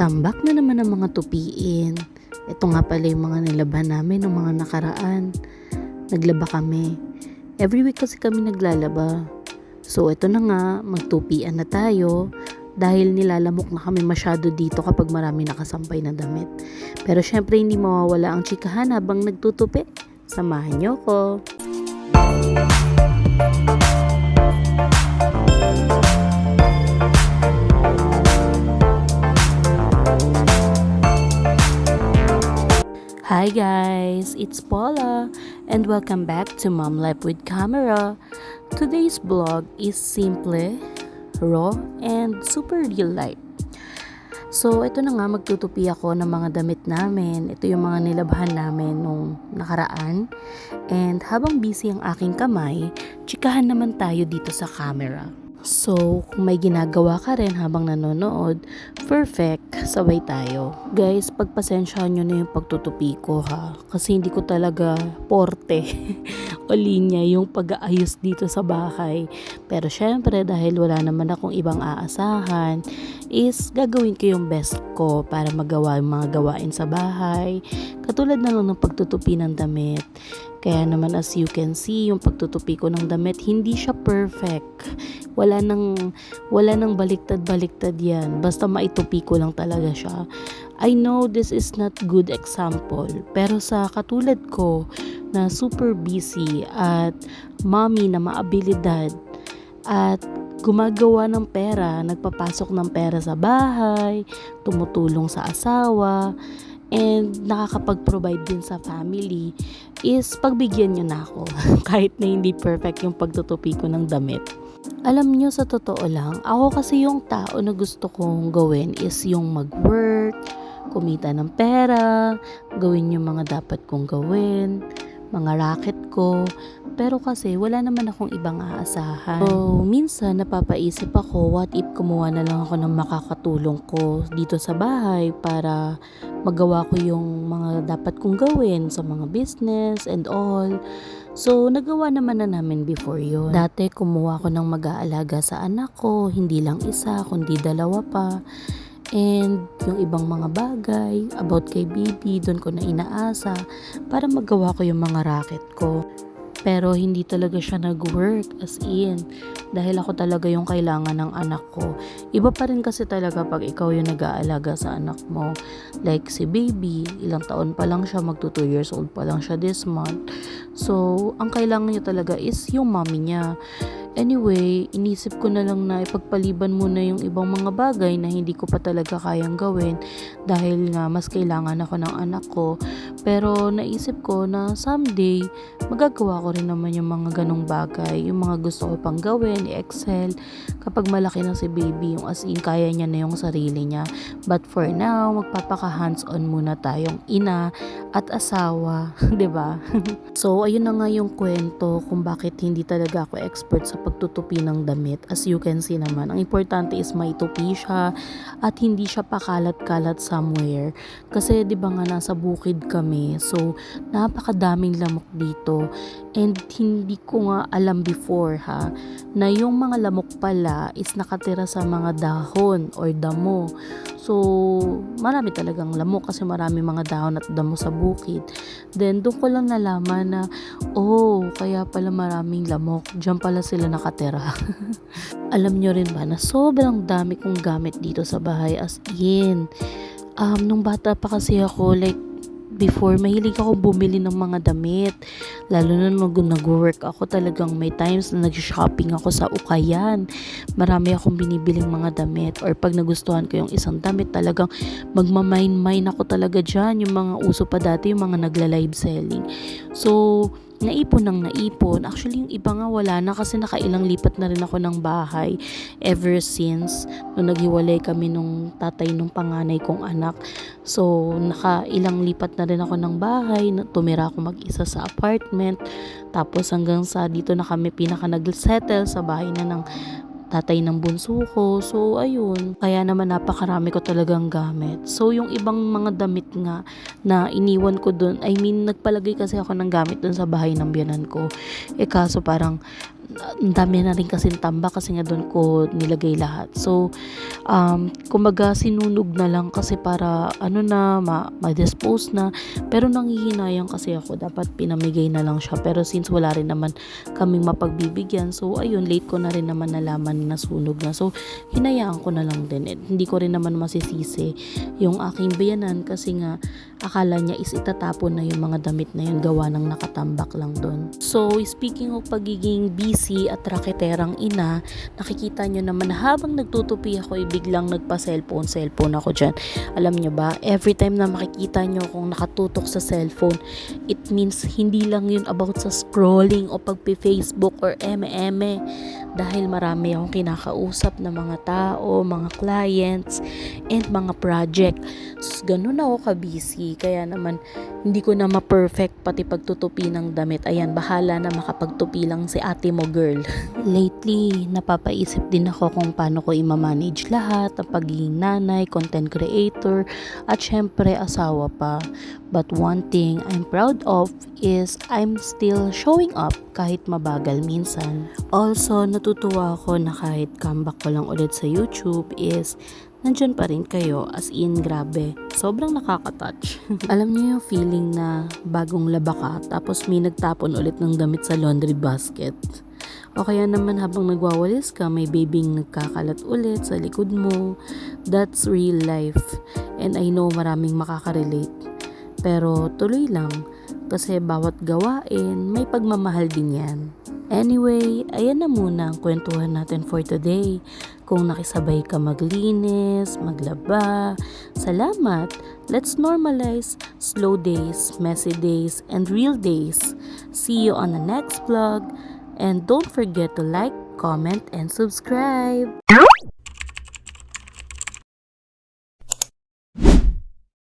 Tambak na naman ang mga tupiin. Ito nga pala yung mga nilaban namin ng mga nakaraan. Naglaba kami. Every week kasi kami naglalaba. So ito na nga, magtupian na tayo dahil nilalamok na kami masyado dito kapag marami nakasampay na damit. Pero syempre hindi mawawala ang chikahan habang nagtutupi. Samahan niyo ko. Hi guys, it's Paula and welcome back to Mom Life with Camera. Today's vlog is simple, raw, and super real life. So ito na nga, magtutupi ako ng mga damit namin. Ito yung mga nilabhan namin nung nakaraan. And habang busy ang aking kamay, chikahan naman tayo dito sa camera. So, kung may ginagawa ka rin habang nanonood, perfect, sabay tayo. Guys, pagpasensyahan nyo na yung pagtutupi ko ha. Kasi hindi ko talaga porte o linya yung pag-aayos dito sa bahay. Pero syempre, dahil wala naman akong ibang aasahan, is gagawin ko yung best ko para magawa yung mga gawain sa bahay. Katulad na lang ng pagtutupi ng damit. Kaya naman as you can see, yung pagtutupi ko ng damit, hindi siya perfect. Wala nang baliktad-baliktad yan. Basta maitupi ko lang talaga siya. I know this is not good example. Pero sa katulad ko na super busy at mommy na maabilidad at gumagawa ng pera, nagpapasok ng pera sa bahay, tumutulong sa asawa, and nakakapag-provide din sa family, is pagbigyan nyo na ako kahit na hindi perfect yung pagtutupi ko ng damit. Alam nyo, sa totoo lang, ako kasi yung tao na gusto kong gawin is yung mag-work, kumita ng pera, gawin yung mga dapat kong gawin, mga racket ko. Pero kasi wala naman akong ibang aasahan. So, minsan napapaisip ako, what if kumuha na lang ako ng makakatulong ko dito sa bahay para magawa ko yung mga dapat kong gawin sa mga business and all. So, nagawa naman na namin before yun. Dati, kumuha ko ng mag-aalaga sa anak ko, hindi lang isa, kundi dalawa pa. And yung ibang mga bagay about kay baby, doon ko na inaasa para magawa ko yung mga racket ko. Pero hindi talaga siya nag-work, as in, dahil ako talaga yung kailangan ng anak ko. Iba pa rin kasi talaga pag ikaw yung nag-aalaga sa anak mo. Like si baby, ilang taon pa lang siya, magto 2 years old pa lang siya this month. So, ang kailangan niya talaga is yung mommy niya. Anyway, inisip ko na lang na ipagpaliban muna yung ibang mga bagay na hindi ko pa talaga kayang gawin dahil nga mas kailangan ako ng anak ko. Pero naisip ko na someday, magagawa ko rin naman yung mga ganong bagay, yung mga gusto ko pang gawin, i-excel kapag malaki na si baby, yung as in kaya niya na yung sarili niya. But for now, magpapaka hands-on muna tayong ina at asawa, 'di ba? So, ayun na nga yung kwento kung bakit hindi talaga ako expert sa pagtutupi ng damit. As you can see naman, ang importante is maitupi siya at hindi siya pakalat-kalat somewhere. Kasi 'di ba nga nasa bukid kami, so napakadaming lamok dito. And hindi ko nga alam before na yung mga lamok pala is nakatira sa mga dahon or damo. So, marami talagang lamok kasi marami mga dahon at damo sa bukid. Then, doon ko lang nalaman na, kaya pala maraming lamok. Diyan pala sila nakatira. Alam nyo rin ba na sobrang dami kong gamit dito sa bahay, as in. Nung bata pa kasi ako, like, before, mahilig ako bumili ng mga damit. Lalo na nung nag-work ako, talagang may times na nag-shopping ako sa Ukayan. Marami akong binibiling mga damit. Or pag nagustuhan ko yung isang damit, talagang magmamine-mine ako talaga dyan. Yung mga uso pa dati, yung mga nagla-live selling. So, naipon ng naipon. Actually, yung iba nga wala na kasi nakailang lipat na rin ako ng bahay ever since nung naghiwalay kami nung tatay nung panganay kong anak. So, nakailang lipat na rin ako ng bahay. Tumira ako mag-isa sa apartment. Tapos hanggang sa dito na kami pinaka nag-settle sa bahay na ng tatay ng bunso ko. So, ayun. Kaya naman napakarami ko talagang gamit. So, yung ibang mga damit nga na iniwan ko dun, I mean, nagpalagay kasi ako ng gamit dun sa bahay ng biyanan ko. Kaso parang ang dami na rin kasi tambak kasi nga doon ko nilagay lahat. So, kumbaga sinunog na lang kasi para ma-dispose na. Pero nanghihinayang kasi ako, dapat pinamigay na lang siya. Pero since wala rin naman kaming mapagbibigyan, so ayun, late ko na rin naman nalaman na sunog na. So, hinayaan ko na lang din. Hindi ko rin naman masisisi yung aking biyanan kasi nga akala niya is itatapon na yung mga damit na yun, gawa ng nakatambak lang doon. So, speaking of pagiging busy at raketerang ina, nakikita nyo naman na habang nagtutupi ako, biglang nagpa-cellphone ako dyan. Alam nyo ba, every time na makikita nyo kung nakatutok sa cellphone, it means hindi lang yun about sa scrolling o pagpi-Facebook or eme-eme. Dahil marami akong kinakausap na mga tao, mga clients, and mga project. So, ganun ako ka-busy. Kaya naman, hindi ko na ma-perfect pati pagtutupi ng damit. Ayan, bahala na makapagtupi lang si ate mo, girl. Lately, napapaisip din ako kung paano ko i-manage lahat, ang pagiging nanay, content creator, at syempre asawa pa. But one thing I'm proud of is I'm still showing up kahit mabagal minsan. Also, natutuwa ako na kahit comeback ko lang ulit sa YouTube is nandyan pa rin kayo, as in grabe. Sobrang nakaka-touch. Alam niyo yung feeling na bagong laba ka tapos may nagtapon ulit ng damit sa laundry basket. O kaya naman habang nagwawalis ka, may babing nagkakalat ulit sa likod mo. That's real life. And I know maraming makaka-relate. Pero tuloy lang kasi bawat gawain may pagmamahal din yan. Anyway, ayan na muna ang kwentuhan natin for today. Kung nakisabay ka maglinis, maglaba, salamat. Let's normalize slow days, messy days, and real days. See you on the next vlog. And don't forget to like, comment, and subscribe.